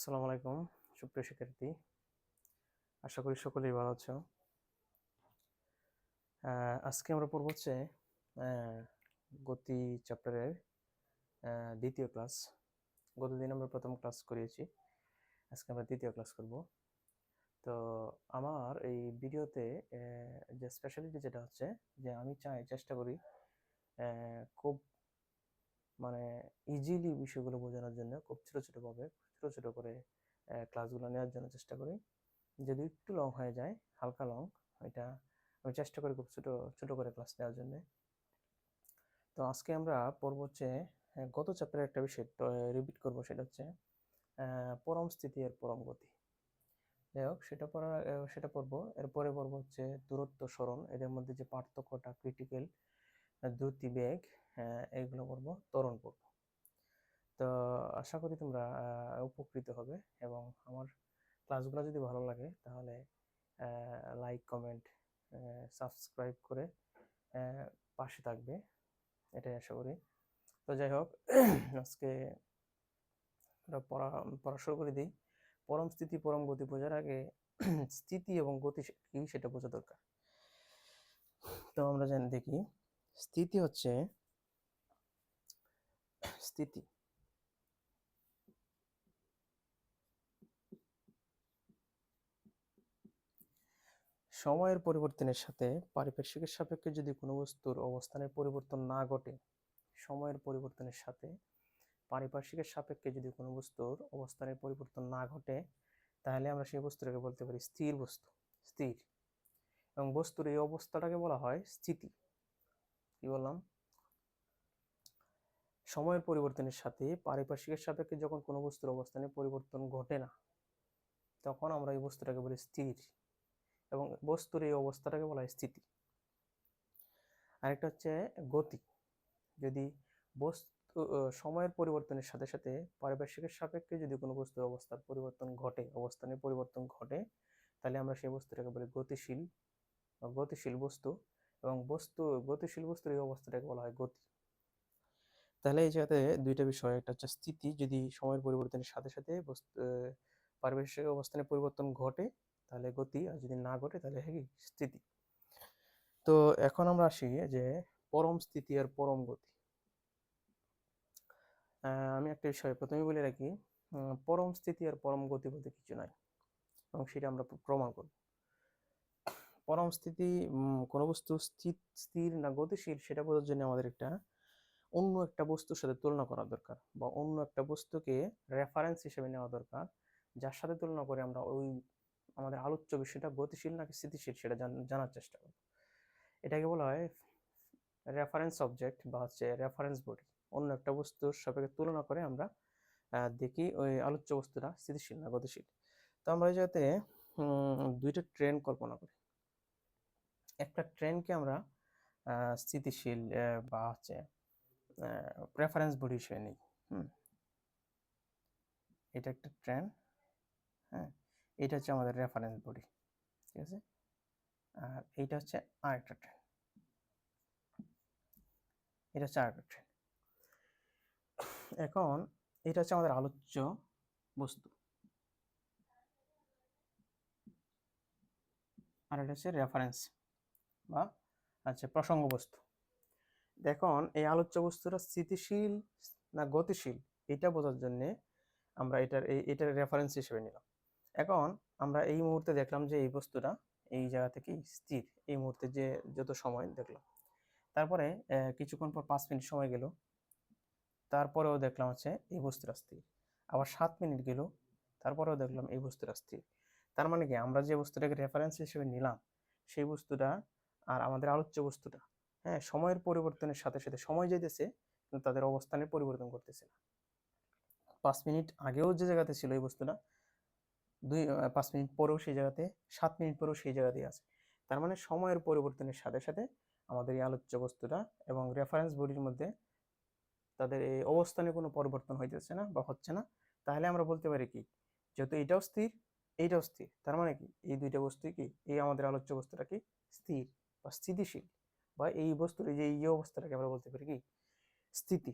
আসসালামু আলাইকুম সুপ্রিয় শিক্ষার্থী, আশা করি সকলেই ভালো আছো। আজকে আমরা পড়ব হচ্ছে গতি চ্যাপ্টারের দ্বিতীয় ক্লাস। গতদিন আমরা প্রথম ক্লাস করিয়েছি, আজকে আমরা দ্বিতীয় ক্লাস করব। তো আমার এই ভিডিওতে যে স্পেশালিটি যেটা হচ্ছে যে আমি চেষ্টা করি খুব ইজিলি বিষয়গুলো বোঝানোর জন্য, খুব ছোট ছোট করে ক্লাসগুলো নেওয়ার জন্য চেষ্টা করি। যদি একটু লং হয়ে যায়, হালকা লং, এটা আমি চেষ্টা করি খুব ছোট ছোট করে ক্লাস নেওয়ার জন্য। তো আজকে আমরা পড়ব হচ্ছে গত চ্যাপ্টারের একটা বিষয় রিপিট করব, সেটা হচ্ছে পরম স্থিতি এর পরম গতি। যাই হোক, সেটা পড়বো। এরপরে পড়বো হচ্ছে দূরত্ব সরণ, এদের মধ্যে যে পার্থক্যটা, ক্রিটিক্যাল, দ্রুতি, বেগ, এইগুলো পড়বো, ত্বরণ পড়বো। তো আশা করি তোমরা উপকৃত হবে, এবং আমার ক্লাসগুলো যদি ভালো লাগে তাহলে লাইক, কমেন্ট, সাবস্ক্রাইব করে পাশে থাকবে, এটাই আশা করি। তো যাই হোক, আজকে পড়া শুরু করে দিই। পরম স্থিতি পরম গতি বোঝার আগে স্থিতি এবং গতি কি সেটা বোঝা দরকার। তো আমরা দেখি, স্থিতি হচ্ছে স্থিতি সময়ের পরিবর্তনের সাথে পারিপার্শ্বিকের সাপেক্ষে যদি কোনো বস্তুর অবস্থানের পরিবর্তন না ঘটে, সময়ের পরিবর্তনের সাথে পারিপার্শ্বিকের সাপেক্ষে যদি কোনো বস্তুর অবস্থানের পরিবর্তন না ঘটে, তাহলে আমরা সেই বস্তুটাকে বলতে পারি স্থির বস্তু, স্থির। এবং বস্তুর এই অবস্থাটাকে বলা হয় স্থিতি। কি বললাম? সময়ের পরিবর্তনের সাথে পারিপার্শ্বিকের সাপেক্ষে যখন কোনো বস্তুর অবস্থানে পরিবর্তন ঘটে না, তখন আমরা এই বস্তুটাকে বলি স্থির, এবং বস্তুর এই অবস্থাটাকে বলা হয় স্থিতি। আরেকটা হচ্ছে গতি। যদি বস্তু সময়ের পরিবর্তনের সাথে সাথে পারিপার্শ্বিকের সাপেক্ষে যদি কোনো বস্তুর অবস্থার পরিবর্তন ঘটে, অবস্থানের পরিবর্তন ঘটে, তাহলে আমরা সেই বস্তুটাকে বলি গতিশীল বা গতিশীল বস্তু, এবং গতিশীল বস্তুর এই অবস্থাটাকে বলা হয় গতি। তাহলে এই জায়গাতে দুইটা বিষয়, একটা হচ্ছে স্থিতি, যদি সময়ের পরিবর্তনের সাথে সাথে পারিপার্শ্বিক অবস্থানের পরিবর্তন ঘটে তাহলে গতি, আর যদি না ঘটে তাহলে কি স্থিতি। তো এখন আমরা আসি যে পরম স্থিতি আর পরম গতি। আমি একটা বিষয় প্রথমে বলে রাখি, পরম স্থিতি আর পরম গতি বলতে কিছু নাই, এবং সেটা আমরা প্রমাণ করব। পরম স্থিতি, কোনো বস্তু স্থির না গতিশীল সেটা বোঝার জন্য আমাদের অন্য একটা বস্তুর সাথে তুলনা করা দরকার, বা অন্য একটা বস্তুকে রেফারেন্স হিসেবে নেওয়া দরকার, যার সাথে তুলনা করে আমরা আমাদের আলোচ্য বিষয়টা গতিশীল নাকি স্থিতিশীল সেটা জানার চেষ্টা করব। এটাকে বলা হয় রেফারেন্স অবজেক্ট, বা হচ্ছে রেফারেন্স বডি। অন্য একটা বস্তুর সাপেক্ষে তুলনা করে আমরা দেখি ওই আলোচ্য বস্তুটা স্থিতিশীল না গতিশীল। তো আমরা এই জায়গাতে দুইটা ট্রেন কল্পনা করি। একটা ট্রেনকে আমরা স্থিতিশীল বা হচ্ছে প্রেফারেন্স বডি হিসেবে নিই। এটা একটা ট্রেন, হ্যাঁ, এটা হচ্ছে আমাদের রেফারেন্স বডি, ঠিক আছে। আর এইটা হচ্ছে আরেকটা ট্রেন, এটা হচ্ছে আরেকটা ট্রেন। এখন এটা হচ্ছে আমাদের আলোচ্য বস্তু, আর এটা হচ্ছে রেফারেন্স বা প্রসঙ্গ বস্তু। দেখুন, এই আলোচ্য বস্তুটা স্থিতিশীল না গতিশীল এটা বোঝার জন্য আমরা এটার রেফারেন্স হিসেবে নিলাম। এখন আমরা এই মুহূর্তে দেখলাম যে এই বস্তুটা এই জায়গা থেকে স্থির, এই মুহূর্তে যে যত সময় দেখলাম। তারপরে কিছুক্ষণ পর 5 মিনিট সময় গেল, তারপরেও দেখলাম হচ্ছে এই বস্তুটা স্থির। আবার 7 মিনিট গেল, তারপরেও দেখলাম এই বস্তুটা স্থির। তার মানে কি, আমরা যে বস্তুটাকে রেফারেন্স হিসেবে নিলাম সেই বস্তুটা আর আমাদের আলোচ্য বস্তুটা, হ্যাঁ, সময়ের পরিবর্তনের সাথে সাথে সময় যেতেছে, কিন্তু তাদের অবস্থানের পরিবর্তন করতেছে না। 5 মিনিট আগেও যে জায়গাতে ছিল এই বস্তুটা, 5 মিনিট পরেও সেই জায়গাতে, 7 মিনিট পরেও সেই জায়গাতেই আছে। তার মানে সময়ের পরিবর্তনের সাথে সাথে আমাদের এই আলোচ্য বস্তুটা এবং রেফারেন্স বডির মধ্যে তাদের এই অবস্থানে কোনো পরিবর্তন হইতেছে না বা হচ্ছে না। তাহলে আমরা বলতে পারি কি, যেহেতু এটাও স্থির এইটাও স্থির, তার মানে কি এই দুইটা বস্তুই কি, এই আমাদের আলোচ্য বস্তুটা কি স্থির বা স্থিতিশীল, বা এই বস্তুর এই যে এই অবস্থাটাকে আমরা বলতে পারি কি স্থিতি।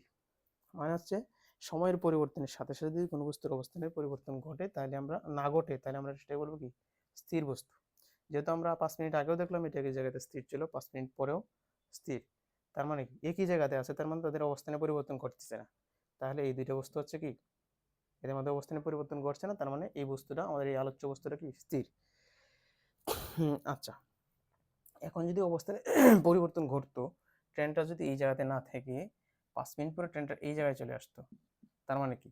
মানে হচ্ছে সময়ের পরিবর্তনের সাথে সাথে যদি কোনো বস্তুর অবস্থানের পরিবর্তন ঘটে তাহলে আমরা না ঘটে তাহলে আমরা সেটাকে বলবো কি স্থির বস্তু। যেহেতু আমরা 5 মিনিট আগেও দেখলাম এটা একই জায়গাতে স্থির ছিল, 5 মিনিট পরেও স্থির, তার মানে কি একই জায়গাতে আছে, তার মানে তাদের অবস্থানের পরিবর্তন ঘটতেছে না। তাহলে এই দুইটা বস্তু হচ্ছে কি এদের মধ্যে অবস্থানের পরিবর্তন ঘটছে না, তার মানে এই বস্তুটা আমাদের এই আলোচ্য বস্তুটা কি স্থির। আচ্ছা, এখন যদি অবস্থানে পরিবর্তন ঘটতো, ট্রেনটা যদি এই জায়গাতে না থেকে 5 মিনিট পরে ট্রেনটা এই জায়গায় চলে আসতো, তার মানে কি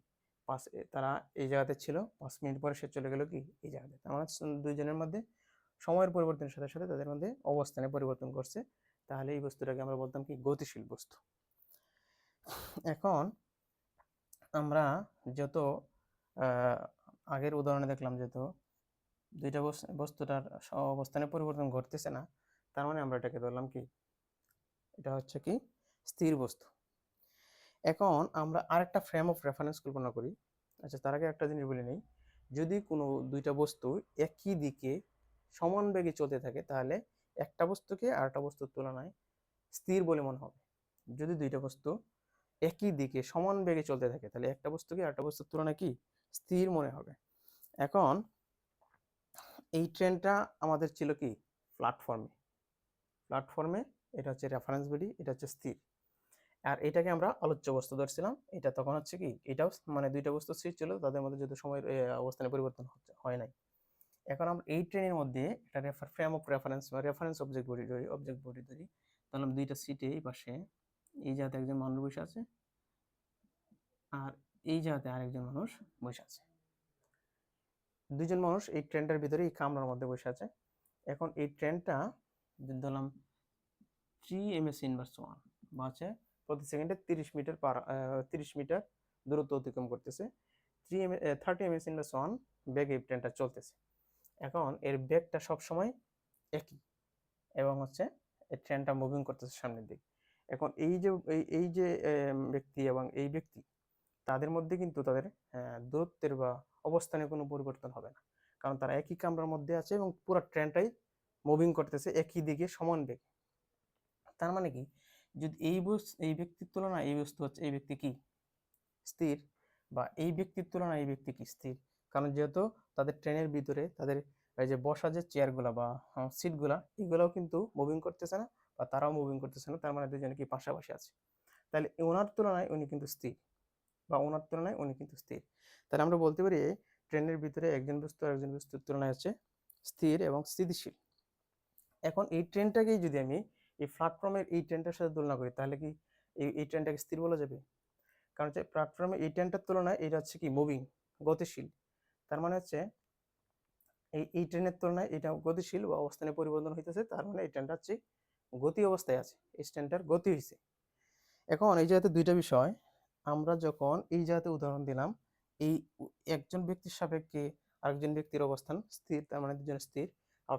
তারা এই জায়গাতে ছিল, 5 মিনিট পরে সে চলে গেল কি এই জায়গাতে, তার মানে দুইজনের মধ্যে সময়ের পরিবর্তনের সাথে সাথে তাদের মধ্যে অবস্থানে পরিবর্তন করছে, তাহলে এই বস্তুটাকে আমরা বলতাম কি গতিশীল বস্তু। এখন আমরা যত আগের উদাহরণে দেখলাম যেহেতু দুইটা বস্তুটার অবস্থানে পরিবর্তন ঘটতেছে না, তার মানে আমরা এটাকে ধরলাম কি এটা হচ্ছে কি স্থির বস্তু। এখন আমরা আরেকটা ফ্রেম অফ রেফারেন্স কল্পনা করি। আচ্ছা, তার আগে একটা জিনিস বলে নেই, যদি কোনো দুইটা বস্তু একই দিকে সমান বেগে চলতে থাকে তাহলে একটা বস্তুকে আরেকটা বস্তুর তুলনায় স্থির বলে মনে হবে। যদি দুইটা বস্তু একই দিকে সমান বেগে চলতে থাকে তাহলে একটা বস্তুকে আরেকটা বস্তুর তুলনায় কি স্থির মনে হবে। এখন এই ট্রেনটা আমাদের ছিল কি প্ল্যাটফর্মে এটা হচ্ছে রেফারেন্স বডি, এটা হচ্ছে স্থির, আর এটাকে আমরা আলোচ্য বস্তু ধরছিলাম। এটা তখন হচ্ছে কি এটাও মানে দুইটা বস্তু স্থির ছিল, তাদের মধ্যে যেহেতু সময়ের অবস্থানে পরিবর্তন হয় নাই। এখন আমরা এই ট্রেনের মধ্যে একটা ফ্রেম অফ রেফারেন্স বা রেফারেন্স অবজেক্ট বডি ধরি, তাহলে দুইটা সিটে এই পাশে এই জায়গাতে একজন মানুষ বসে আছে আর এই জায়গাতে আরেকজন মানুষ বসে আছে। দুইজন মানুষ এই ট্রেনটার ভিতরে এই কামরার মধ্যে বসে আছে। এখন এই ট্রেনটা ধরলাম 3 ms/1 বা হচ্ছে প্রতি সেকেন্ডে 30 মিটার দূরত্ব অতিক্রম করতেছে। 30 ms/1 বেগে এই ট্রেনটা চলতেছে। এখন এর বেগটা সবসময় একই এবং হচ্ছে এই ট্রেনটা মুভিং করতেছে সামনের দিকে। এখন এই যে ব্যক্তি এবং এই ব্যক্তি তাদের মধ্যে কিন্তু তাদের দূরত্বের বা অবস্থানে কোনো পরিবর্তন হবে না, কারণ তারা একই কামরার মধ্যে আছে এবং পুরো ট্রেনটাই মুভিং করতেছে একই দিকে সমান বেগে। তার মানে কি যদি এই ব্যক্তির তুলনায় এই বস্তু হচ্ছে এই ব্যক্তি কি স্থির, বা এই ব্যক্তির তুলনায় এই ব্যক্তি কি স্থির, কারণ যেহেতু তাদের ট্রেনের ভিতরে তাদের এই যে বসা যে চেয়ারগুলা বা সিটগুলা এগুলাও কিন্তু মুভিং করতেছে না বা তারাও মুভিং করতেছে না, তার মানে দুজনে কি পাশাপাশি আছে, তাহলে ওনার তুলনায় উনি কিন্তু স্থির বা ওনার তুলনায় উনি কিন্তু স্থির। তাহলে আমরা বলতে পারি ট্রেনের ভিতরে একজন বস্তু আর একজন বস্তুর তুলনায় হচ্ছে স্থির এবং স্থিতিশীল। এখন এই ট্রেনটাকেই যদি আমি এই প্ল্যাটফর্মের এই ট্রেনটার সাথে তুলনা করি তাহলে কি এই ট্রেনটাকে স্থির বলা যাবে? কারণ হচ্ছে প্ল্যাটফর্মে এই ট্রেনটার তুলনায় এটা হচ্ছে কি মুভিং, গতিশীল, তার মানে হচ্ছে এই ট্রেনের তুলনায় এটা গতিশীল বা অবস্থানে পরিবর্তন হইতেছে, তার মানে এই ট্রেনটা হচ্ছে গতি অবস্থায় আছে, এই ট্রেনটার গতি হয়েছে। এখন এই জায়গাতে দুইটা বিষয়, আমরা যখন এই জায়গাতে উদাহরণ দিলাম এই একজন ব্যক্তির সাপেক্ষে আরেকজন ব্যক্তির অবস্থান স্থির, তার মানে দুজন স্থির, আর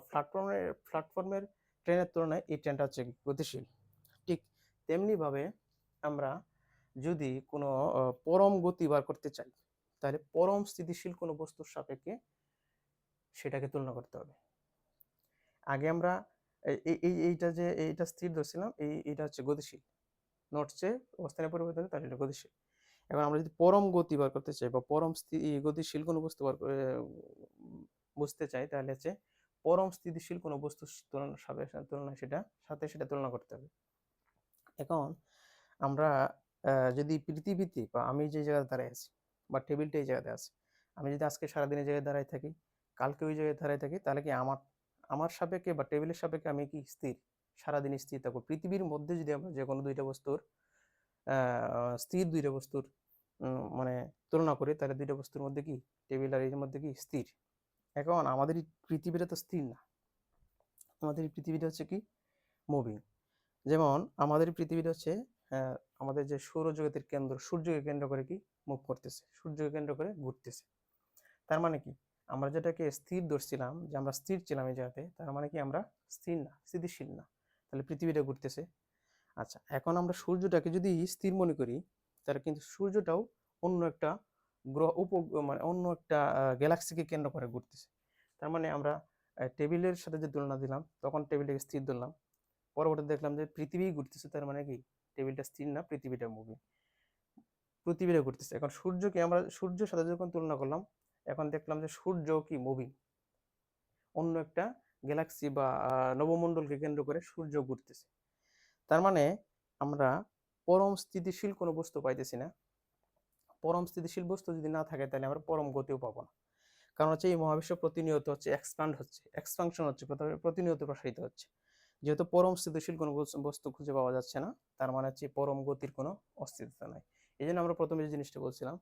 প্ল্যাটফর্মের ট্রেনের তুলনায় এই ট্রেনটা হচ্ছে গতিশীল। ঠিক তেমনিভাবে আমরা যদি কোনো পরম গতি বার করতে চাই তাহলে পরম স্থিতিশীল কোনো বস্তুর সাপেক্ষে সেটাকে তুলনা করতে হবে। আগে আমরা এইটা যে এইটা স্থির ধরছিলাম, এইটা হচ্ছে গতিশীল, নড়ছে অবস্থানের পরিবর্তন তাহলে এটা গতিশীল। এখন আমরা যদি পরম গতি বার করতে চাই বা গতিশীল কোনো বস্তু বুঝতে চাই তাহলে হচ্ছে পরম স্থিতিশীল কোনো বস্তুর তুলনায় সেটা তুলনা করতে হবে। এখন আমরা যদি পৃথিবীতে বা আমি যে জায়গায় দাঁড়ায় আছি বা টেবিলটা এই জায়গাতে আছে, আমি যদি আজকে সারাদিন এই জায়গায় দাঁড়ায় থাকি, কালকে ওই জায়গায় দাঁড়ায় থাকি, তাহলে কি আমার সাপেক্ষে বা টেবিলের সাপেক্ষে আমি কি স্থির, সারাদিন স্থির থাকবো? পৃথিবীর মধ্যে যদি আমরা যে কোনো দুইটা বস্তুর স্থির দুইটা বস্তুর মানে তুলনা করি তাহলে দুইটা বস্তুর মধ্যে কি টেবিল আর এর মধ্যে কি স্থির। এখন আমাদের এই পৃথিবীটা তো স্থির না, আমাদের এই পৃথিবীটা হচ্ছে কি মুভিং। যেমন আমাদের পৃথিবীটা হচ্ছে আমাদের যে সৌরজগতের কেন্দ্র সূর্যকে কেন্দ্র করে কি মুভ করতেছে, সূর্যকে কেন্দ্র করে ঘুরতেছে। তার মানে কি আমরা যেটাকে স্থির ধরছিলাম যে আমরা স্থির ছিলাম এই জায়গাতে, তার মানে কি আমরা স্থির না, স্থিতিশীল না, তাহলে পৃথিবীটা ঘুরতেছে। আচ্ছা, এখন আমরা সূর্যটাকে যদি স্থির মনে করি তাহলে কিন্তু সূর্যটাও অন্য একটা মানে অন্য একটা গ্যালাক্সিকে কেন্দ্র করে ঘুরতেছে। তার মানে আমরা টেবিলের সাথে যে তুলনা দিলাম তখন টেবিলটাকে স্থির ধরলাম, পরবর্তীতে দেখলাম যে পৃথিবী ঘুরতেছে, তার মানে কি টেবিলটা স্থির না, পৃথিবীটা মুভিং। প্রতিবিরে ঘুরতেছে। এখন সূর্যকে আমরা সূর্যের সাথে যখন তুলনা করলাম, এখন দেখলাম যে সূর্য কি মুভিং, অন্য একটা গ্যালাক্সি বা নবমণ্ডলকে কেন্দ্র করে সূর্য ঘুরতেছে। তার মানে আমরা পরম স্থিতিশীল কোনো বস্তু পাইতেছি না। পরম স্থিতিশীল বস্তু যদি না থাকে তাহলে আমরা পরম গতিও পাবো না। কারণ হচ্ছে এই মহাবিশ্ব প্রতিনিয়ত হচ্ছে এক্সপ্যান্ড হচ্ছে, এক্সপানশন হচ্ছে, প্রতিনিয়ত প্রসারিত হচ্ছে। যেহেতু পরম স্থিতিশীল কোনো বস্তু খুঁজে পাওয়া যাচ্ছে না, তার মানে হচ্ছে পরম গতির কোনো অস্তিত্ব নাই। এই জন্য আমরা প্রথমে যে জিনিসটা বলছিলাম,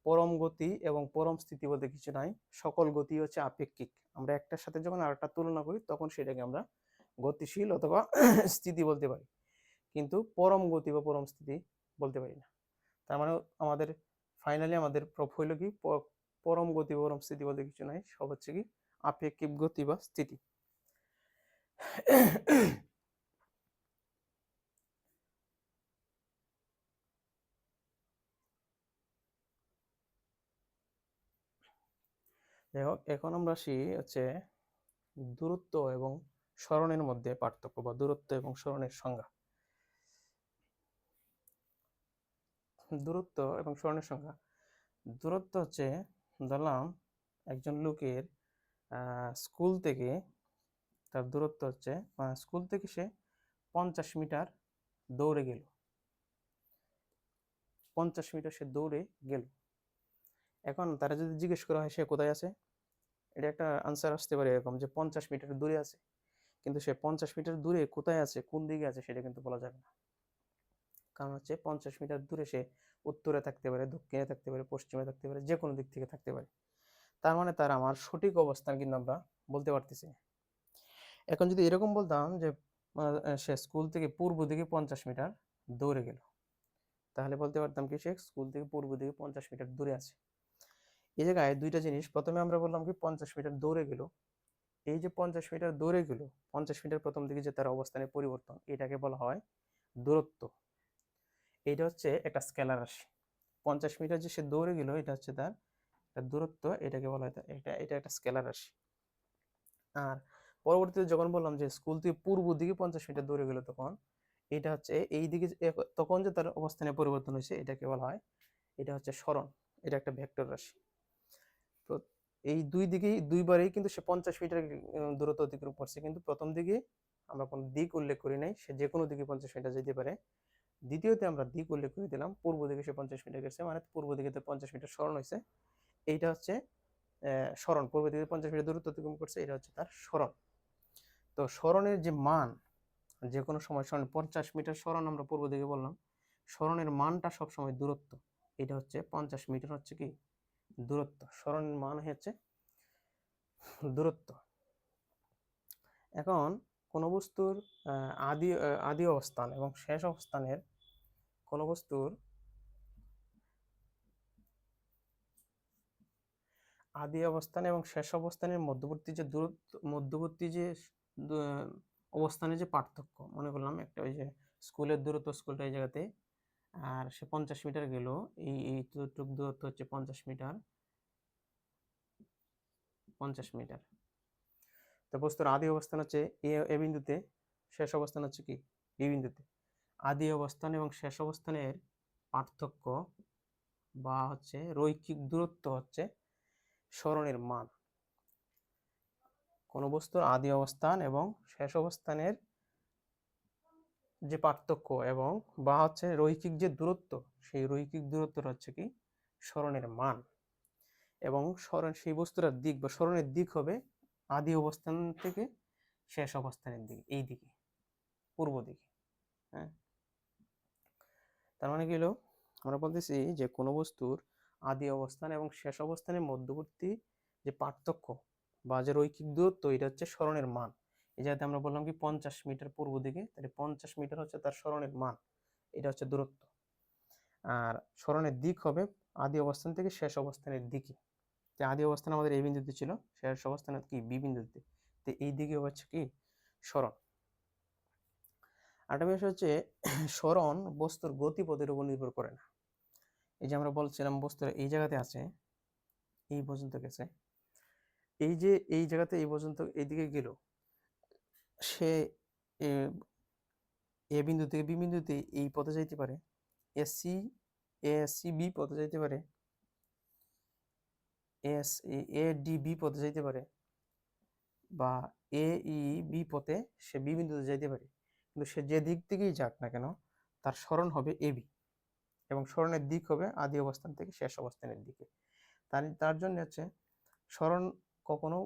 পরম গতি এবং পরম স্থিতি বলতে কিছু নাই, সকল গতি হচ্ছে আপেক্ষিক। আমরা একটার সাথে যখন আরেকটা তুলনা করি তখন সেটাকে আমরা গতিশীল অথবা স্থিতি বলতে পারি, কিন্তু পরম গতি বা পরম স্থিতি বলতে পারি না। তার মানে আমাদের ফাইনালি আমাদের প্রুফ হইল কি, পরম গতি পরম স্থিতি বলতে কিছু নাই, সব হচ্ছে কি আপেক্ষিক গতি বা স্থিতি। যাই হোক, এখন আমরা আসি হচ্ছে দূরত্ব এবং সরণের মধ্যে পার্থক্য বা দূরত্ব এবং সরণের সংজ্ঞা। দূরত্ব এবং সরণের সংজ্ঞা। দূরত্ব হচ্ছে, ধরলাম একজন লোকের স্কুল থেকে, তার দূরত্ব হচ্ছে স্কুল থেকে সে 50 মিটার দৌড়ে গেল, 50 মিটার সে দৌড়ে গেল। এখন তারা যদি জিজ্ঞেস করা হয় সে কোথায় আছে, এটা একটা আনসার আসতে পারে এরকম যে 50 মিটার দূরে আছে, কিন্তু সে 50 মিটার দূরে কোথায় আছে, কোন দিকে আছে, সেটা কিন্তু বলা যাবে না। কারণ হচ্ছে 50 মিটার দূরে সে উত্তরে থাকতে পারে, দক্ষিণে থাকতে পারে, পশ্চিমে থাকতে পারে, যে কোনো দিক থেকে থাকতে পারে। তার মানে তার আমার সঠিক অবস্থান কিন্তু আমরা বলতে পারতেছি। এখন যদি এরকম বলতাম যে সে স্কুল থেকে পূর্ব দিকে 50 মিটার দৌড়ে গেল, তাহলে বলতে পারতাম কি সে স্কুল থেকে পূর্ব দিকে 50 মিটার দূরে আছে। এই জায়গায় দুইটা জিনিস, প্রথমে আমরা বললাম কি 50 মিটার দৌড়ে গেল, এই যে 50 মিটার দৌড়ে গেল, 50 মিটার প্রথম দিকে যে তার অবস্থানের পরিবর্তন, এটাকে বলা হয় দূরত্ব। এটা হচ্ছে একটা স্কেলার রাশি। 50 মিটার যে সে দৌড়ে গেল, এটা হচ্ছে তার দূরত্ব, এটাকে বলা হয় এটা এটা একটা স্কেলার রাশি। আর পরবর্তীতে যখন বললাম যে স্কুল থেকে পূর্ব দিকে 50 মিটার দৌড়ে গেল, তখন এটা হচ্ছে এই দিকে তখন যে তার অবস্থানে পরিবর্তন হয়েছে, এটাকে বলা হয়, এটা হচ্ছে সরণ, এটা একটা ভেক্টর রাশি। তো এই দুই দিকেই দুইবারেই কিন্তু সে 50 মিটার দূরত্ব অতিক্রম করছে, কিন্তু প্রথম দিকে আমরা কোনো দিক উল্লেখ করি নাই, সে যে কোনো দিকে 50 মিটার যেতে পারে। দ্বিতীয়তে আমরা দিক উল্লেখ করে দিলাম, পূর্ব দিকে সে 50 মিটার গেছে, মানে পূর্ব দিকে 50 মিটার সরণ হয়েছে। এইটা হচ্ছে সরণ, পূর্ব দিকে 50 মিটার দূরত্ব অতিক্রম করছে, এটা হচ্ছে তার সরণ। তো সরণের যে মান, যে কোনো সময় সরণ 50 মিটার সরণ আমরা পূর্ব দিকে বললাম, সরণের মানটা সবসময় দূরত্ব, এটা হচ্ছে 50 মিটার হচ্ছে কি দূরত্ব, সরণের মান হচ্ছে দূরত্ব। এখন কোন বস্তুর আদি আদি অবস্থান এবং শেষ অবস্থানের, কোন বস্তুর আদি অবস্থান এবং শেষ অবস্থানের মধ্যবর্তী যে দূরত্ব, মধ্যবর্তী যে অবস্থানের যে পার্থক্য, মনে করলাম একটা ওই যে স্কুলের দূরত্ব, স্কুলটা এই জায়গাতে, আর সে 50 মিটার গেল, এইটুক দূরত্ব হচ্ছে 50 মিটার, 50 মিটার। তো বস্তুর আদি অবস্থান হচ্ছে এ বিন্দুতে, শেষ অবস্থান হচ্ছে কি বি বিন্দুতে। আদি অবস্থান এবং শেষ অবস্থানের পার্থক্য বা হচ্ছে রৈখিক দূরত্ব হচ্ছে সরণের মান। কোন বস্তুর আদি অবস্থান এবং শেষ অবস্থানের যে পার্থক্য এবং বা হচ্ছে রৈখিক যে দূরত্ব, সেই রৈখিক দূরত্বটা হচ্ছে কি সরণের মান। এবং সরণ, সেই বস্তুটার দিক বা সরণের দিক হবে আদি অবস্থান থেকে শেষ অবস্থানের দিকে, এই দিকে, পূর্ব দিকে। হ্যাঁ, তার মানে কি হলো, আমরা বলতেছি যে কোনো বস্তুর আদি অবস্থান এবং শেষ অবস্থানের মধ্যবর্তী যে পার্থক্য বা যে রৈখিক দূরত্ব, এটা হচ্ছে সরণের মান। এই জায়গাতে আমরা বললাম কি 50 মিটার পূর্ব দিকে, তাহলে 50 মিটার হচ্ছে তার সরণের মান, এটা হচ্ছে দূরত্ব। আর সরণের দিক হবে আদি অবস্থান থেকে শেষ অবস্থানের দিকে। যে আদি অবস্থান আমাদের এই বিন্দুতে ছিল, শেষ অবস্থান কি বি বিন্দুতে, তো এই দিকে হচ্ছে কি সরণ। আরেকটা বিষয় হচ্ছে সরণ বস্তুর গতিপথের উপর নির্ভর করে না। এই যে আমরা বলছিলাম বস্তুর এই জায়গাতে আছে, এই পর্যন্ত গেছে, এই যে এই জায়গাতে এই পর্যন্ত এইদিকে গেল, সে এ বিন্দু থেকে বি বিন্দুতে এই পথে যাইতে পারে, এসি এসি বি পথে যাইতে পারে, এ ডি বি পথে যাইতে পারে, বা এ ই বি পথে সে বি বিন্দুতে যাইতে পারে, কিন্তু সে যে দিক থেকেই যাক না কেন তার সরণ হবে এ বি, এবং সরণের দিক হবে আদি অবস্থান থেকে শেষ অবস্থানের দিকে। তার জন্য হচ্ছে সরণ কখনো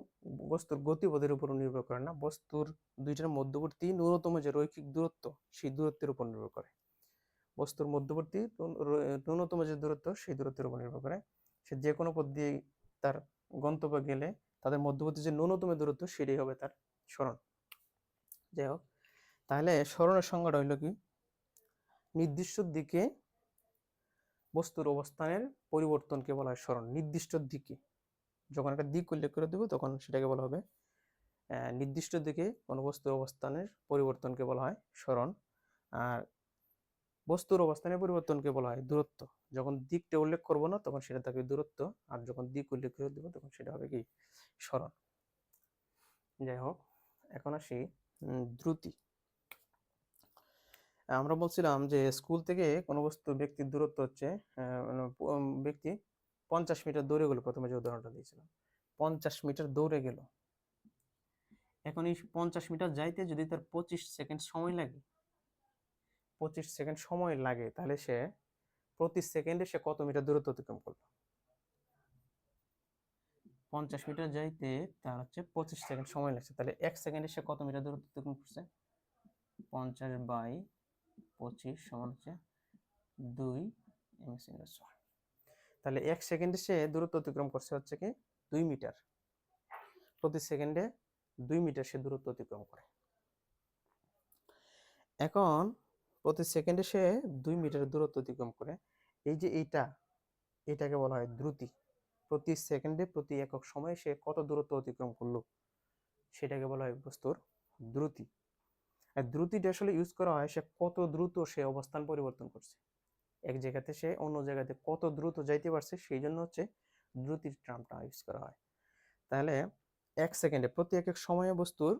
বস্তুর গতিপথের উপর নির্ভর করে না, বস্তুর দুইটার মধ্যবর্তী ন্যূনতম যে রৈখিক দূরত্ব সেই দূরত্বের উপর নির্ভর করে। বস্তুর মধ্যবর্তী ন্যূনতম যে দূরত্ব সেই দূরত্বের উপর নির্ভর করে। সে যে কোনো পথ দিয়ে তার গন্তব্যে গেলে তাদের মধ্যবর্তী যে ন্যূনতম দূরত্ব সেটাই হবে তার সরণ। যাই হোক, তাহলে সরণের সংজ্ঞাটা হইল কি, নির্দিষ্ট দিকে বস্তুর অবস্থানের পরিবর্তনকে বলা হয় সরণ। নির্দিষ্ট দিকে যখন একটা দিক উল্লেখ করে দেবো তখন সেটাকে বলা হবে নির্দিষ্ট দিকে কোনো বস্তুর অবস্থানের পরিবর্তনকে বলা হয় সরণ। আর বস্তুর অবস্থানের পরিবর্তনকে বলা হয় দূরত্ব। যখন দিকটা উল্লেখ করব না তখন সেটা থাকবে দূরত্ব, আর যখন দিক উল্লেখ করে দেবো তখন সেটা হবে কি, সরণ। যাই হোক, এখন আসি দ্রুতি। আমরা বলছিলাম যে স্কুল থেকে কোনো বস্তু ব্যক্তির দূরত্ব হচ্ছে ব্যক্তি 50 মিটার দৌড়ে গেল, প্রথমে যে উদাহরণটা দিয়েছিলাম 50 মিটার দৌড়ে গেল। এখন এই 50 মিটার যাইতে যদি তার 25 সেকেন্ড সময় লাগে, 25 সেকেন্ড সময় লাগে, তাহলে সে প্রতি সেকেন্ডে সে কত মিটার দূরত্ব অতিক্রম করলো? 50 মিটার যাইতে তার হচ্ছে 25 সেকেন্ড সময় লাগছে, তাহলে 1 সেকেন্ডে সে কত মিটার দূরত্ব অতিক্রম করছে? 50/25 সমান হচ্ছে 2 ms²। তাহলে 1 সেকেন্ডে সে দূরত্ব অতিক্রম করছে হচ্ছে কি 2 মিটার। প্রতি সেকেন্ডে 2 মিটার সে দূরত্ব অতিক্রম করে। এখন প্রতি সেকেন্ডে সে 2 মিটার দূরত্ব অতিক্রম করে, এই যে এটাকে বলা হয় দ্রুতি। প্রতি সেকেন্ডে প্রতি একক সময়ে সে কত দূরত্ব অতিক্রম করলো সেটাকে বলা হয় বস্তুর দ্রুতি। আর দ্রুতিটা আসলে ইউজ করা হয় সে কত দ্রুত সে অবস্থান পরিবর্তন করছে, এক জায়গাতে সে অন্য জায়গাতে কত দ্রুত যাইতে পারছে, সেই জন্য হচ্ছে দ্রুতির টার্মটা ইউজ করা হয়। তাহলে 1 সেকেন্ডে প্রতি একক সময়ে বস্তুর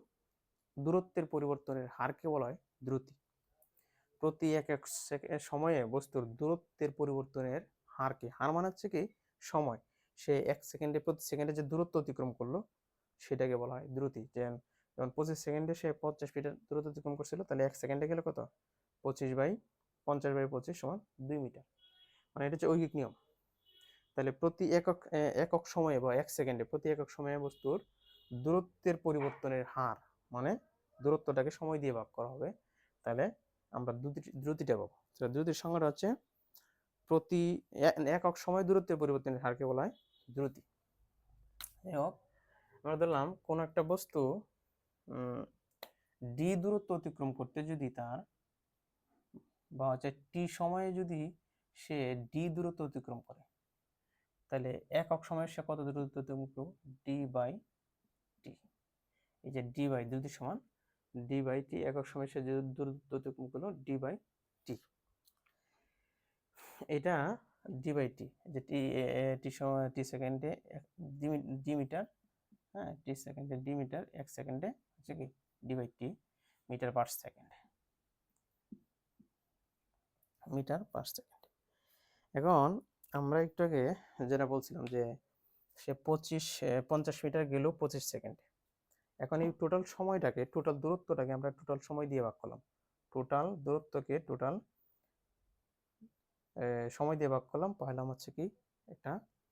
দূরত্বের পরিবর্তনের হারকে বলা হয় দ্রুতি। প্রতি একক সময়ে বস্তুর দূরত্বের পরিবর্তনের হারকে, হার মানে হচ্ছে কি সময়, সে 1 সেকেন্ডে প্রতি সেকেন্ডে যে দূরত্ব অতিক্রম করলো সেটাকে বলা হয় দ্রুতি। যেমন 25 সেকেন্ডে সে 50 মিটার দূরত্ব অতিক্রম করছিল, তাহলে 1 সেকেন্ডে গেলে কত? 25/50/25 সমান 2 মিটার। মানে এটা হচ্ছে ঐকিক নিয়ম। তাহলে প্রতি একক সময়ে বা 1 সেকেন্ডে প্রতি একক সময়ে বস্তুর দূরত্বের পরিবর্তনের হার, মানে দূরত্বটাকে সময় দিয়ে ভাগ করা হবে, তাহলে আমরা দ্রুতিটা পাবো। দ্রুতির সংজ্ঞাটা হচ্ছে প্রতি একক সময় দূরত্বের পরিবর্তনের হারকে বলা হয় দ্রুতি। হোক, আমরা ধরলাম কোন একটা বস্তু ডি দূরত্ব অতিক্রম করতে যদি তার বা হচ্ছে টি সময়ে যদি সে ডি দূরত্ব অতিক্রম করে, তাহলে একক সময়ে সে কত দূরত্ব অতিক্রম করবে? ডি বাই টি। এই যে ডি বাই দ্রুতি সমান ডি বাই টি, একক সময়ে সে যে দূরত্ব অতিক্রম করলো ডি বাই টি। এটা ডি বাই টি, যে টি সময় টি সেকেন্ডে ডি মিটার, হ্যাঁ টি সেকেন্ডে ডি মিটার, 1 সেকেন্ডে হচ্ছে কি D by T, metre per second, metre per second. এখন আমরা একটু আগে যেটা বলছিলাম যে সে 50 মিটার গেল 25 সেকেন্ডে। এখন এই টোটাল সময়টাকে, টোটাল দূরত্বটাকে আমরা টোটাল সময় দিয়ে ভাগ করলাম, টোটাল দূরত্বকে টোটাল সময় দিয়ে ভাগ করলাম, পাইলাম হচ্ছে কি একটা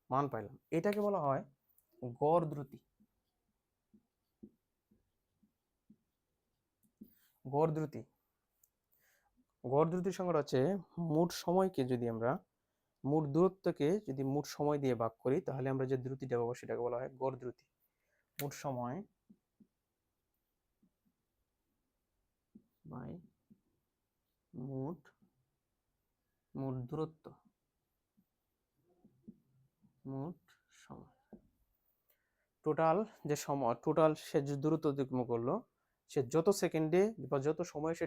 মান পাইলাম। এটাকে বলা হয় গড় দ্রুতি। গড় দ্রুতি, গড় দ্রুতির সংজ্ঞা হচ্ছে মোট সময়কে যদি আমরা মোট দূরত্বকে যদি মোট সময় দিয়ে ভাগ করি তাহলে আমরা যে দ্রুতিটা পাবো সেটাকে বলা হয় গড় দ্রুতি। মোট সময় বাই মোট মোট দূরত্ব, মোট সময়, টোটাল যে সময়, টোটাল সে যে দূরত্ব অতিক্রম করলো, সে যত সেকেন্ডে বা যত সময় সে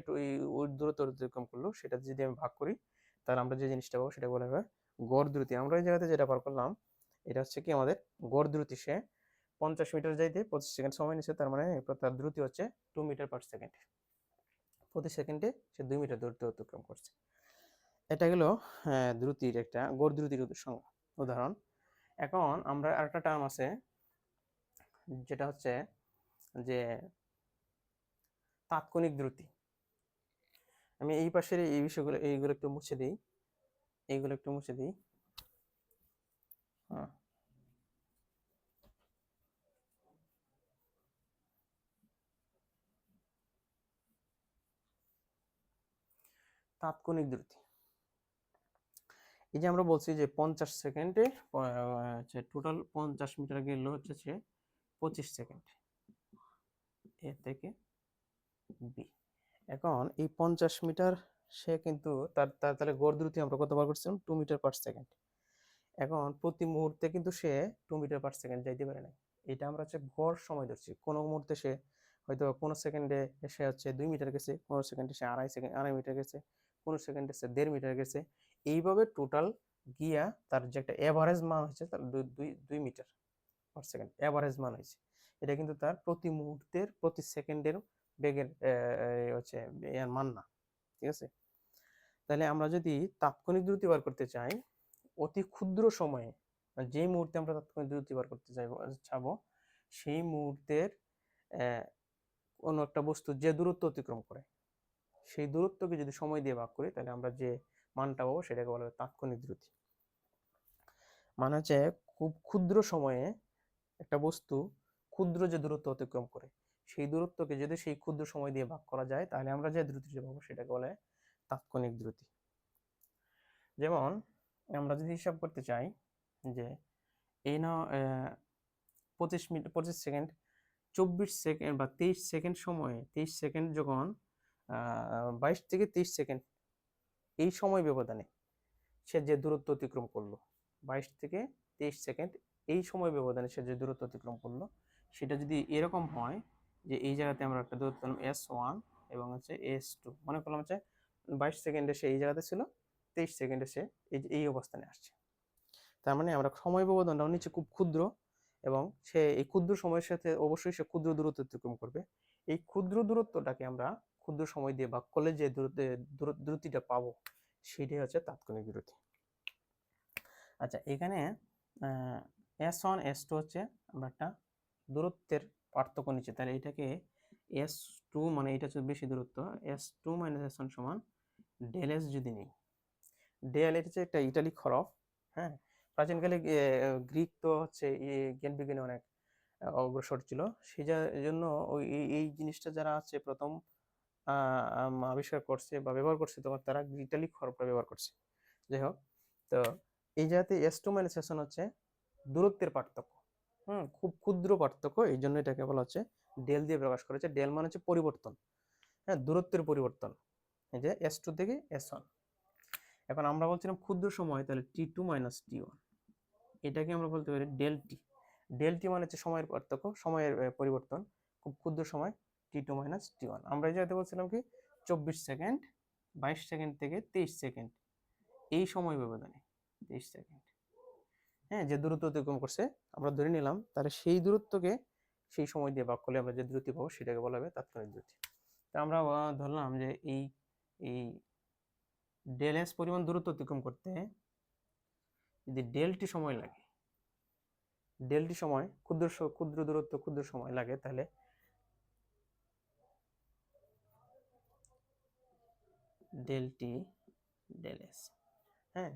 ওই দূরত্ব অতিক্রম করলো সেটা যদি আমি ভাগ করি তাহলে আমরা যে জিনিসটা পাবো সেটা বলা হয় গড় দ্রুতি। আমরা এই জায়গাতে যেটা বার করলাম এটা হচ্ছে কি আমাদের গড় দ্রুতি। সে 50 মিটার যাইতে 25 সেকেন্ড সময় নিচ্ছে, তার মানে তার দ্রুতি হচ্ছে 2 মিটার পার সেকেন্ড। প্রতি সেকেন্ডে সে 2 মিটার দূরত্ব অতিক্রম করছে। এটা গেল দ্রুতির একটা গড় দ্রুতির সংজ্ঞা উদাহরণ। এখন আমরা আরেকটা টার্ম আছে যেটা হচ্ছে যে তাৎক্ষণিক দ্রুতি। আমি এই পাশের এই বিষয়গুলো এইগুলো একটু মুছে দিই, এইগুলো একটু মুছে দিই। হ্যাঁ, তাৎক্ষণিক দ্রুতি, এই যে আমরা বলছি যে 50 সেকেন্ডে টোটাল 50 মিটার গেল হচ্ছে 25 সেকেন্ড এ থেকে বি। এখন এই 50 মিটার সে কিন্তু তার তাহলে গড় দ্রুতি আমরা কত বার করছিলাম 2 মিটার পার সেকেন্ড। এখন প্রতি মুহূর্তে কিন্তু সে 2 মিটার পার সেকেন্ড যাইতে পারে না, এটা আমরা হচ্ছে গড় সময় ধরছি। কোনো মুহূর্তে সে হয়তো কোনো সেকেন্ডে সে হচ্ছে 2 মিটার গেছে, কোনো সেকেন্ডে সে আড়াই মিটার গেছে, কোনো সেকেন্ডে সে 1.5 মিটার গেছে। এইভাবে টোটাল গিয়া তার যে একটা এভারেজ মান হচ্ছে তার 2 মিটার পার সেকেন্ড এভারেজ মান হয়েছে। এটা কিন্তু তার প্রতি মুহূর্তের প্রতি সেকেন্ডের বেগের হচ্ছে এর মান না, ঠিক আছে। তাহলে আমরা যদি তাৎক্ষণিক দ্রুতি বার করতে চাই অতি ক্ষুদ্র সময়ে, যে মুহূর্তে আমরা তাৎক্ষণিক দ্রুতি বার করতে চাবো সেই মুহূর্তের কোনো একটা বস্তু যে দূরত্ব অতিক্রম করে সেই দূরত্বকে যদি সময় দিয়ে ভাগ করি তাহলে আমরা যে মানটা পাবো সেটাকে বলা হয় তাৎক্ষণিক দ্রুতি। মানে হচ্ছে খুব ক্ষুদ্র সময়ে একটা বস্তু ক্ষুদ্র যে দূরত্ব অতিক্রম করে সেই দূরত্বকে যদি সেই ক্ষুদ্র সময় দিয়ে ভাগ করা যায় তাহলে আমরা যে দ্রুতিটা পাবো সেটাকে বলে তাৎক্ষণিক দ্রুতি। যেমন আমরা যদি হিসাব করতে চাই যে এই না 25 সেকেন্ড 24 সেকেন্ড বা 23 সেকেন্ড সময়ে 23 সেকেন্ড যখন 22 থেকে 23 সেকেন্ড এই সময় ব্যবধানে সে যে দূরত্ব অতিক্রম করলো 22 থেকে 23 সেকেন্ড এই সময় ব্যবধানে সে যে দূরত্ব অতিক্রম করলো সেটা যদি এরকম হয় যে এই জায়গাতে আমরা একটা দূরত্ব S1 এবং হচ্ছে S2 মনে করলাম হচ্ছে 22 সেকেন্ডে সে এই জায়গাতে ছিল, 23 সেকেন্ডে সে এই অবস্থানে আসছে। তার মানে আমরা সময় ব্যবধানটাও নিচে খুব ক্ষুদ্র এবং সে এই ক্ষুদ্র সময়ের সাথে অবশ্যই সে ক্ষুদ্র দূরত্ব অতিক্রম করবে। এই ক্ষুদ্র দূরত্বটাকে আমরা ক্ষুদ্র সময় দিয়ে ভাগ করলে যে দ্রুতিটা পাবো সেটাই হচ্ছে তাৎক্ষণিক দ্রুতি। আচ্ছা, এখানে S1 S2 হচ্ছে আমরা একটা দূরত্বের পার্থক্য নিচ্ছি, তাহলে এটাকে S2 মানে এটা হচ্ছে বেশি দূরত্ব, S2 মাইনাস S1 সমান ডেল এস যদি নেই। ডেল এটা হচ্ছে একটা ইটালিক হরফ। হ্যাঁ, প্রাচীনকালে গ্রিক তো হচ্ছে জ্ঞান বিজ্ঞানে অনেক অগ্রসর ছিল, সেই জন্য ওই এই জিনিসটা যারা আছে প্রথম আবিষ্কার করছে বা ব্যবহার করছে তখন তারা ইটালিক হরফটা ব্যবহার করছে। যাই হোক, তো এই জায়গাতে S2 মাইনাস S1 হচ্ছে দূরত্বের পার্থক্য। খুব ক্ষুদ্র পার্থক্য, এই জন্য এটাকে বলা হচ্ছে ডেল দিয়ে প্রকাশ করেছে। ডেল মানে হচ্ছে পরিবর্তন, হ্যাঁ, দূরত্বের পরিবর্তন, এই যে S2 থেকে S1। এখন আমরা বলছিলাম ক্ষুদ্র সময়, তাহলে T2 মাইনাস T1, এটাকে আমরা বলতে পারি ডেল টি। ডেল টি মানে হচ্ছে সময়ের পার্থক্য, সময়ের পরিবর্তন, খুব ক্ষুদ্র সময় T2 মাইনাস T1। আমরা এই জায়গাতে বলছিলাম কি 24 সেকেন্ড 22 সেকেন্ড থেকে 23 সেকেন্ড এই সময় ব্যবধানে 23 সেকেন্ড, হ্যাঁ, যে দূরত্ব অতিক্রম করছে আমরা ধরে নিলাম, তাহলে সেই দূরত্বকে সেই সময় দিয়ে ভাগ করলে আমরা যে দ্রুতি পাবো সেটাকে বলা হবে তাৎক্ষণিক দ্রুতি। তো আমরা ধরলাম যে এই এই ডেল এস পরিমাণ দূরত্ব অতিক্রম করতে যদি ডেলটি সময় লাগে, ডেলটি সময় ক্ষুদ্র দূরত্ব ক্ষুদ্র সময় লাগে, তাহলে ডেলটি ডেল এস, হ্যাঁ,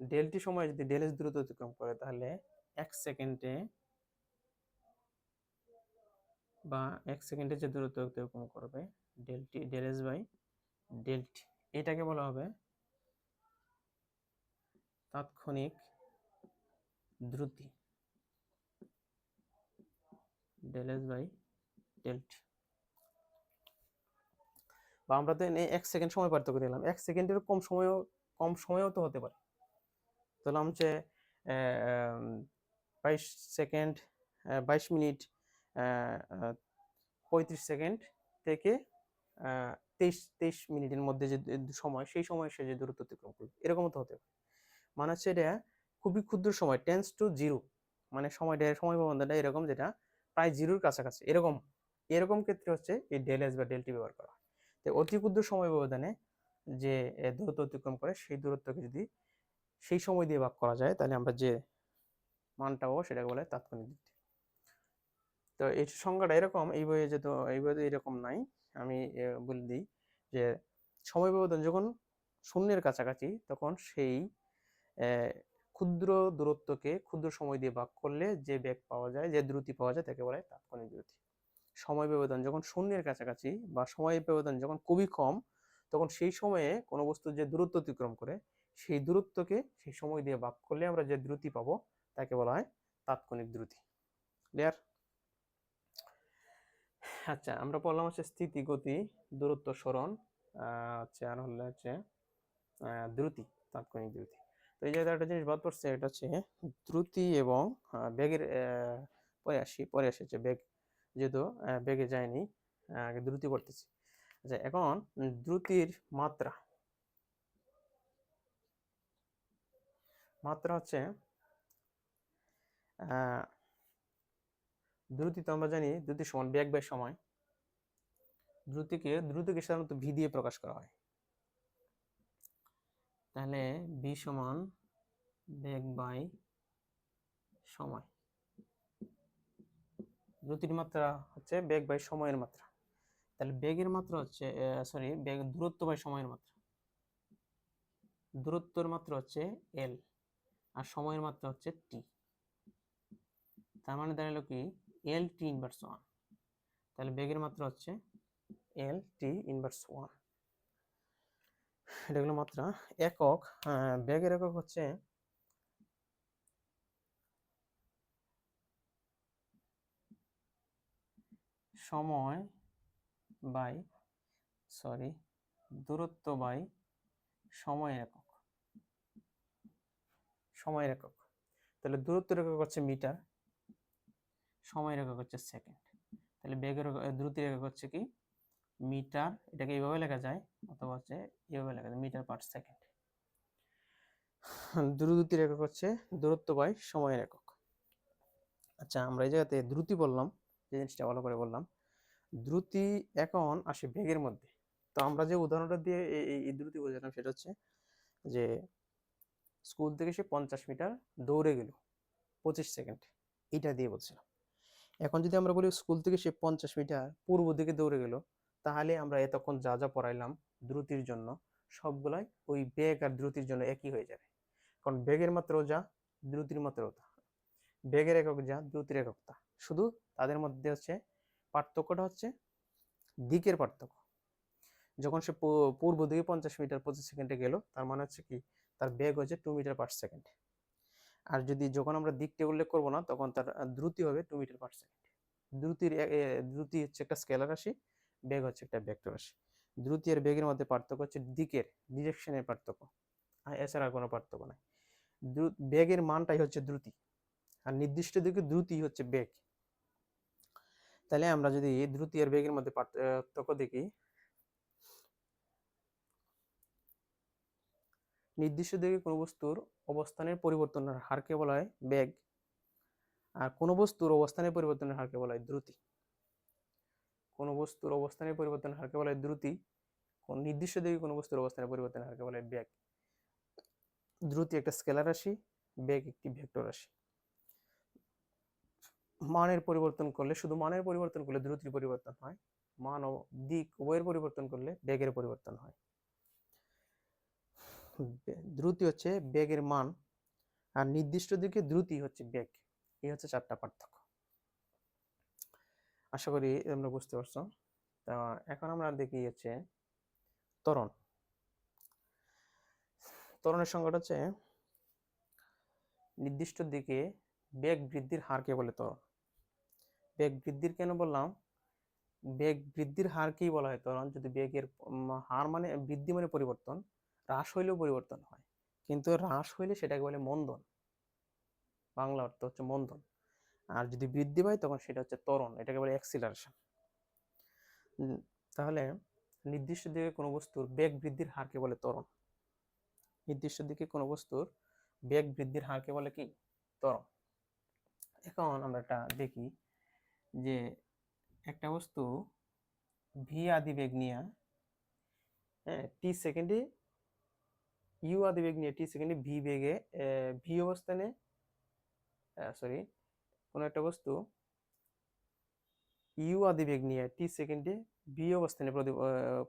ডেলটি সময় যদি ডেল এস দূরত্ব অতিক্রম করে তাহলে 1 সেকেন্ডে বা 1 সেকেন্ডে যে দূরত্ব অতিক্রম করবে del T del S by del T, এটাকে বলা হবে তাৎক্ষণিক দ্রুতি, ডেল এস বাই ডেলটি। বা আমরা তো 1 সেকেন্ড সময় পার্থক্য দিলাম, 1 সেকেন্ডের কম সময়ও তো হতে পারে। ধরলাম যে 22 সেকেন্ড 22 মিনিট 35 সেকেন্ড থেকে 23 মিনিটের মধ্যে যে সময়, সেই সময় সে যে দূরত্ব অতিক্রম করবে এরকমও তো হতে পারে। মানে হচ্ছে এটা খুবই ক্ষুদ্র সময়, টেন্স টু জিরো, মানে সময় ব্যবধানটা এরকম যেটা প্রায় জিরোর কাছাকাছি, এরকম ক্ষেত্রে হচ্ছে এই ডেল এস বা ডেলটি ব্যবহার করা হয়। তো অতি ক্ষুদ্র সময় ব্যবধানে যে দূরত্ব অতিক্রম করে সেই দূরত্বকে যদি সেই সময় দিয়ে ভাগ করা যায় তাহলে আমরা যে মানটা পাবো সেটাকে বলে তাৎক্ষণিক দ্রুতি। তো এই সংজ্ঞাটা এরকম, এই বইয়ে এরকম নাই। আমি বলে দিই যে সময় ব্যবধান যখন শূন্যের কাছাকাছি তখন সেই ক্ষুদ্র দূরত্বকে ক্ষুদ্র সময় দিয়ে ভাগ করলে যে বেগ পাওয়া যায়, যে দ্রুতি পাওয়া যায় তাকে বলে তাৎক্ষণিক দ্রুতি। সময় ব্যবধান যখন শূন্যের কাছাকাছি বা সময় ব্যবধান যখন খুবই কম তখন সেই সময়ে কোনো বস্তু যে দূরত্ব অতিক্রম করে সেই দূরত্বকে সেই সময় দিয়ে ভাগ করলে আমরা যে দ্রুতি পাবো তাকে বলা হয় তাৎক্ষণিক দ্রুতি। ক্লিয়ার? আচ্ছা, আমরা পড়লাম হচ্ছে স্থিতি, গতি, দূরত্ব, সরণ, হচ্ছে আর হলো হচ্ছে দ্রুতি, তাৎক্ষণিক দ্রুতি। তো এই জায়গায় একটা জিনিস বাদ পড়ছে, এটা হচ্ছে দ্রুতি এবং বেগের পরে আসি যে বেগ, যেহেতু বেগে যায়নি, আগে দ্রুতি পড়তেছি। আচ্ছা, এখন দ্রুতির মাত্রা হচ্ছে দ্রুতি তো আমরা জানি দ্রুতি সমান বেগ বাই সময়। দ্রুতিকে সাধারণত ভি দিয়ে প্রকাশ করা হয়। তাহলে ভি সমান বেগ বাই সময়। দ্রুতির মাত্রা হচ্ছে বেগ বাই সময়ের মাত্রা। তাহলে বেগের মাত্রা হচ্ছে দূরত্ব বাই সময়ের মাত্রা। দূরত্বের মাত্রা হচ্ছে এল আর সময়ের মাত্রা হচ্ছে টি। তার মানে দাঁড়ালো কি এল টি ইনভার্স 1। তাহলে বেগের মাত্রা হচ্ছে এল টি ইনভার্স 1। এটা হলো মাত্রা। একক, বেগের একক হচ্ছে সময় বাই দূরত্ব বাই সময়ের একক। সময়ের একক, তাহলে দূরত্বের একক হচ্ছে মিটার, সময়ের একক হচ্ছে সেকেন্ড। তাহলে দ্রুতির একক হচ্ছে কি মিটার, এটাকে এইভাবে লেখা যায় অথবা হচ্ছে এইভাবে লেখা যায় মিটার পার সেকেন্ড। দ্রুতির একক হচ্ছে দূরত্ব বাই সময়ের একক। আচ্ছা, আমরা এই জায়গাতে দ্রুতি বললাম, যে জিনিসটা ভালো করে বললাম, দ্রুতি এখন আসে বেগের মধ্যে। তো আমরা যে উদাহরণটা দিয়ে এই দ্রুতি বোঝালাম সেটা হচ্ছে যে স্কুল থেকে সে 50 মিটার দৌড়ে গেল 25 সেকেন্ড, এটা দিয়ে বলছিলাম। এখন যদি আমরা বলি স্কুল থেকে সে 50 মিটার পূর্ব দিকে দৌড়ে গেল, তাহলে আমরা এতক্ষণ যা যা পড়াইলাম দ্রুতির জন্য সবগুলাই ওই বেগ আর দ্রুতির জন্য একই হয়ে যাবে। কারণ বেগের মাত্রাও যা, দ্রুতির মাত্রাও তা। বেগের একক যা, দ্রুতির একক তা। শুধু তাদের মধ্যে হচ্ছে পার্থক্যটা হচ্ছে দিকের পার্থক্য। যখন সে পূর্ব দিকে 50 মিটার 25 সেকেন্ডে গেল, তার মানে হচ্ছে কি তার বেগ হচ্ছে 2 মিটার পার সেকেন্ড। আর যখন আমরা দিকটা উল্লেখ করব না তখন তার দ্রুতি হবে 2 মিটার পার সেকেন্ড। দ্রুতি হচ্ছে একটা স্কেলার রাশি, বেগ হচ্ছে একটা ভেক্টর রাশি। দ্রুতি আর বেগের মধ্যে পার্থক্য হচ্ছে দিকের, ডিরেকশনের পার্থক্য, আর এছাড়া কোনো পার্থক্য নাই। বেগের মানটাই হচ্ছে দ্রুতি, আর নির্দিষ্ট দিকে দ্রুতি হচ্ছে বেগ। তাহলে আমরা যদি দ্রুতি আর বেগের মধ্যে পার্থক্য দেখি, নির্দিষ্ট দিকে কোনো বস্তুর অবস্থানের পরিবর্তনের হারকে বলা হয় বেগ, আর কোনো বস্তুর অবস্থানের পরিবর্তনের হারকে বলা হয় দ্রুতি। কোনো বস্তুর অবস্থানের পরিবর্তনের হারকে বলা হয় দ্রুতি, কোন নির্দিষ্ট দিকে কোনো বস্তুর অবস্থানের পরিবর্তনের হারকে বলা হয় বেগ। দ্রুতি একটা স্কেলার রাশি, বেগ একটি ভেক্টর রাশি। মানের পরিবর্তন করলে, শুধু মানের পরিবর্তন করলে দ্রুতির পরিবর্তন হয়, মান ও দিক উভয়ের পরিবর্তন করলে বেগের পরিবর্তন হয়। দ্রুতি হচ্ছে বেগের মান, আর নির্দিষ্ট দিকে দ্রুতি হচ্ছে বেগ। এই হচ্ছে 4টা পার্থক্য। আশা করি তোমরা বুঝতে পারছো। তা এখন আমরা দেখি হচ্ছে ত্বরণ। ত্বরণের সংজ্ঞাটা হচ্ছে নির্দিষ্ট দিকে বেগ বৃদ্ধির হারকে বলে ত্বরণ। বেগ বৃদ্ধির কেন বললাম, বেগ বৃদ্ধির হারকেই বলা হয় ত্বরণ। যদি বেগের হার মানে বৃদ্ধি মানে পরিবর্তন, হ্রাস হইলেও পরিবর্তন হয়, কিন্তু হ্রাস হইলে সেটাকে বলে মন্দন, বাংলা অর্থ হচ্ছে মন্দন। আর যদি বৃদ্ধি পায় তখন সেটা হচ্ছে ত্বরণ, এটাকে বলে অ্যাক্সিলারেশন। তাহলে নির্দিষ্ট দিকে কোনো বস্তুর বেগ বৃদ্ধির হারকে বলে ত্বরণ। নির্দিষ্ট দিকে কোনো বস্তুর বেগ বৃদ্ধির হারকে বলে কি ত্বরণ। এখন আমরা একটা দেখি যে একটা বস্তু ভি আদি বেগ নিয়ে হ্যাঁ, টি সেকেন্ডে ইউ আদিবেগ নিয়ে টি সেকেন্ডে ভি বেগে ভি অবস্থানে, সরি, কোনো একটা বস্তু ইউ আদিবেগ নিয়ে টি সেকেন্ডে ভি অবস্থানে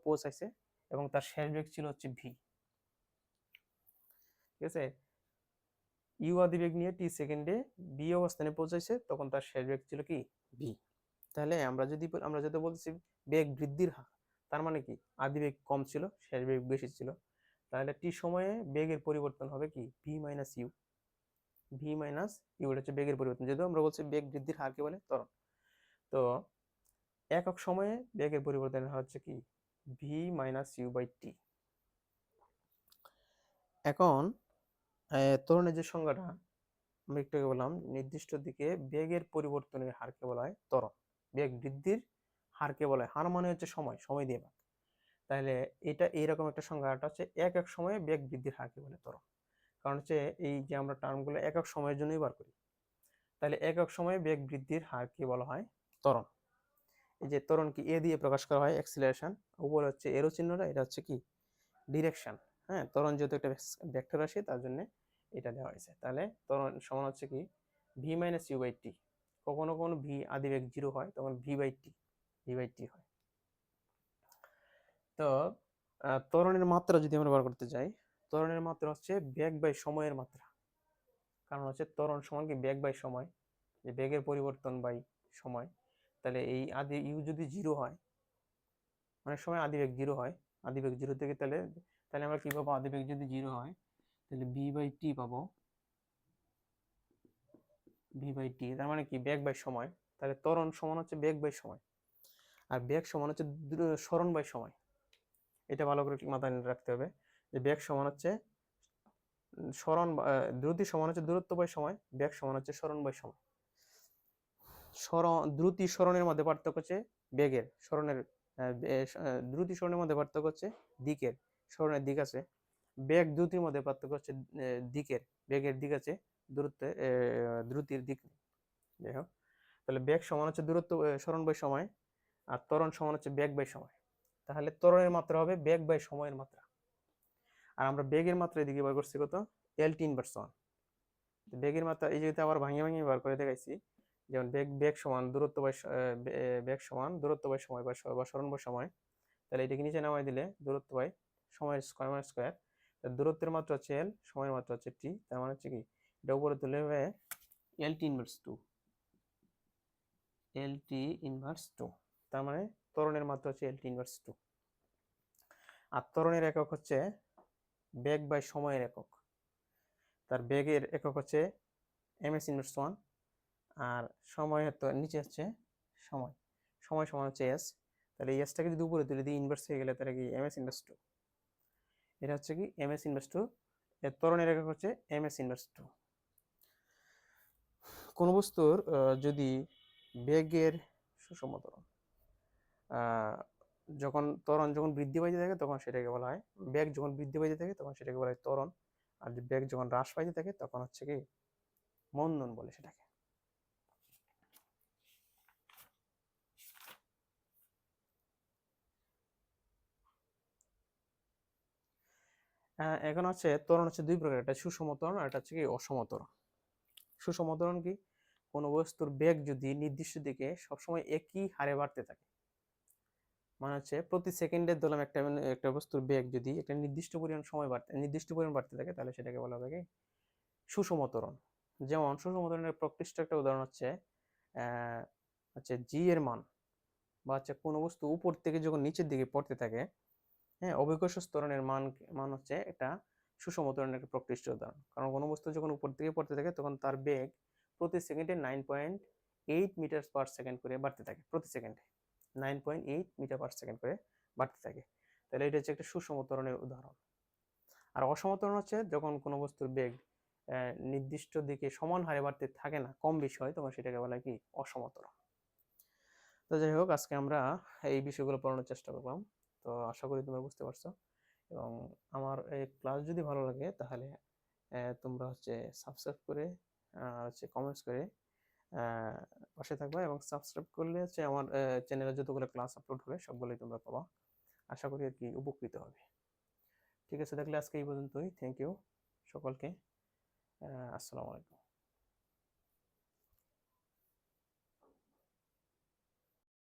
পৌঁছাইছে এবং তার শেষ বেগ ছিল হচ্ছে ভি। ঠিক আছে, ইউ আদিবেগ নিয়ে টি সেকেন্ডে বি অবস্থানে পৌঁছাইছে, তখন তার শেষ বেগ ছিল কি ভি। তাহলে আমরা যদি বলছি বেগ বৃদ্ধির হার, তার মানে কি আদিবেগ কম ছিল, শেষ বেগ বেশি ছিল, তাহলে টি সময়ে বেগের পরিবর্তন হবে কি V minus U. V minus U এটা হচ্ছে বেগের পরিবর্তন, যেহেতু আমরা বলছি বেগ বৃদ্ধির হারকে বলে ত্বরণ। তো একক সময়ে বেগের পরিবর্তনের হার হচ্ছে কি V minus you by T. এখন ত্বরণের যে সংজ্ঞাটা আমি একটু আগে বললাম, নির্দিষ্ট দিকে বেগের পরিবর্তনের হারকে বলা হয় ত্বরণ, বেগ বৃদ্ধির হারকে বলা হয়, হার মানে হচ্ছে সময়, সময় দিয়ে ভাগ। তাহলে এটা এইরকম একটা সংজ্ঞাটা হচ্ছে এক এক সময়ে বেগ বৃদ্ধির হারকে বলে ত্বরণ। কারণ হচ্ছে এই যে আমরা টার্মগুলো একক সময়ের জন্যই বার করি, তাহলে একক সময়ে বেগ বৃদ্ধির হারকে বলা হয় ত্বরণ। এই যে ত্বরণ কি এ দিয়ে প্রকাশ করা হয়, অ্যাক্সিলারেশন, উপরে হচ্ছে এরো চিহ্নটা, এটা হচ্ছে কি ডিরেকশন। হ্যাঁ, ত্বরণ যেহেতু একটা ভেক্টর রাশি, তার জন্য এটা দেওয়া হয়েছে। তাহলে ত্বরণ সমান হচ্ছে কি V minus you by T. কখনো কখনো ভি আদিবেগ 0 হয়, তখন ভি বাই টি হয়। তো ত্বরণের মাত্রা যদি আমরা বার করতে চাই, ত্বরণের মাত্রা হচ্ছে বেগ বাই সময়ের মাত্রা। কারণ হচ্ছে ত্বরণ সমান কি বেগ বাই সময়, যে বেগের পরিবর্তন বাই সময়। তাহলে এই আদি ইউ যদি 0 হয়, অনেক সময় আদিবেগ 0 হয়, আদিবেগ 0 থেকে তাহলে তাহলে আমরা কি পাবো, আদিবেগ যদি 0 হয় তাহলে ভি বাই টি পাবো, ভি বাই টি, তার মানে কি বেগ বাই সময়। তাহলে ত্বরণ সমান হচ্ছে বেগ বাই সময়, আর বেগ সমান হচ্ছে সরণ বাই সময়। এটা ভালো করে মাথায় রাখতে হবে যে বেগ সমান হচ্ছে সরণ, দ্রুতি সমান হচ্ছে দূরত্ব বাই সময়, বেগ সমান হচ্ছে সরণ বাই সময়। দ্রুতি সরণের মধ্যে পার্থক্য হচ্ছে বেগের, সরণের দ্রুতি সরণের মধ্যে পার্থক্য হচ্ছে দিকের, সরণের দিক আছে। বেগ দ্রুতির মধ্যে পার্থক্য হচ্ছে দিকের, বেগের দিক আছে, দূরত্বে দ্রুতির দিক নেই। যাই হোক, তাহলে বেগ সমান হচ্ছে দূরত্ব সরণ বাই সময়, আর ত্বরণ সমান হচ্ছে বেগ বাই সময়। তাহলে ত্বরণের মাত্রা হবে বেগ বাই সময়ের মাত্রা। আর আমরা বেগের মাত্রা এদিকে বার করছি কত, এল টি ইনভার্স 1। বেগের মাত্রা এই যেটা আবার ভাঙিয়ে ভাঙিয়ে বার করে দেখাইছি, যেমন বেগ সমান দূরত্ব বাই বেগ সমান দূরত্ব বাই সময় বা সরণ বাই সময়। তাহলে এটাকে নিচে নামাই দিলে দূরত্ব বাই সময়ের স্কয়ার মানে স্কয়ার, দূরত্বের মাত্রা হচ্ছে এল, সময়ের মাত্রা হচ্ছে টি, তার মানে হচ্ছে কি এটা উপরে তুলে হবে এল টি ইনভার্স 2, এল টি ইনভার্স 2। তার মানে ত্বরণের মাত্রা হচ্ছে এল টি ইনভার্স 2। আর ত্বরণের একক হচ্ছে বেগ বাই সময়ের একক, তার বেগের একক হচ্ছে এম এস ইনভার্স 1, আর সময় তো নিচে হচ্ছে সময়, সময় সমান হচ্ছে এস। তাহলে এসটাকে যদি উপরে তুলে দিই ইনভার্স হয়ে গেলে তাহলে কি এম এস ইনভার্স 2, এটা হচ্ছে কি এম এস ইনভার্স 2। এর ত্বরণের একক হচ্ছে এম এস ইনভার্স 2। কোন বস্তুর যদি বেগের সুষম ত্বরণ, যখন ত্বরণ যখন বৃদ্ধি পাইতে থাকে তখন সেটাকে বলা হয় বেগ, যখন বৃদ্ধি পাইতে থাকে তখন সেটাকে বলা হয় ত্বরণ, আর বেগ যখন হ্রাস পাইতে থাকে তখন হচ্ছে কি মন্দন বলে সেটাকে। এখন হচ্ছে ত্বরণ হচ্ছে দুই প্রকার, একটা সুষম ত্বরণ আর একটা হচ্ছে কি অসম ত্বরণ। সুষম ত্বরণ কি, কোনো বস্তুর বেগ যদি নির্দিষ্ট দিকে সবসময় একই হারে বাড়তে থাকে, মানে হচ্ছে প্রতি সেকেন্ডে ধরলাম একটা বস্তুর বেগ যদি একটা নির্দিষ্ট পরিমাণ সময় নির্দিষ্ট পরিমাণ বাড়তে থাকে, তাহলে সেটাকে বলা হবে কি সুষম ত্বরণ। যেমন সুষম ত্বরণের প্রকৃষ্ট একটা উদাহরণ হচ্ছে জি এর মান, বা হচ্ছে কোনো বস্তু উপর থেকে যখন নিচের দিকে পড়তে থাকে, হ্যাঁ, অভিকর্ষ ত্বরণের মান হচ্ছে এটা সুষম ত্বরণের একটা প্রকৃষ্ট উদাহরণ। কারণ কোনো বস্তু যখন উপর থেকে পড়তে থাকে তখন তার বেগ প্রতি সেকেন্ডে 9.8 মিটার পার সেকেন্ড করে বাড়তে থাকে, প্রতি সেকেন্ডে 9.8 মিটার পার সেকেন্ড করে বাড়তে থাকে। তাহলে এটা হচ্ছে একটা সুষম ত্বরণের উদাহরণ। আর অসম ত্বরণ হচ্ছে যখন কোনো বস্তুর বেগ নির্দিষ্ট দিকে সমান হারে বাড়তে থাকে না, কম বেশি হয়, তখন সেটাকে বলা হয় কি অসম ত্বরণ। তো যাই হোক, আজকে আমরা এই বিষয়গুলো পড়ানোর চেষ্টা করলাম। তো আশা করি তোমরা বুঝতে পারছো, এবং আমার এই ক্লাস যদি ভালো লাগে তাহলে তোমরা হচ্ছে সাবস্ক্রাইব করে হচ্ছে কমেন্টস করে পাশে থাকবা, এবং সাবস্ক্রাইব করলে হচ্ছে আমার চ্যানেলে যতগুলো ক্লাস আপলোড হবে সবগুলোই তোমরা পাবা। আশা করি আর কি উপকৃত হবে। ঠিক আছে, থাকলে আজকে এই পর্যন্তই। থ্যাংক ইউ সকলকে। আসসালামু আলাইকুম।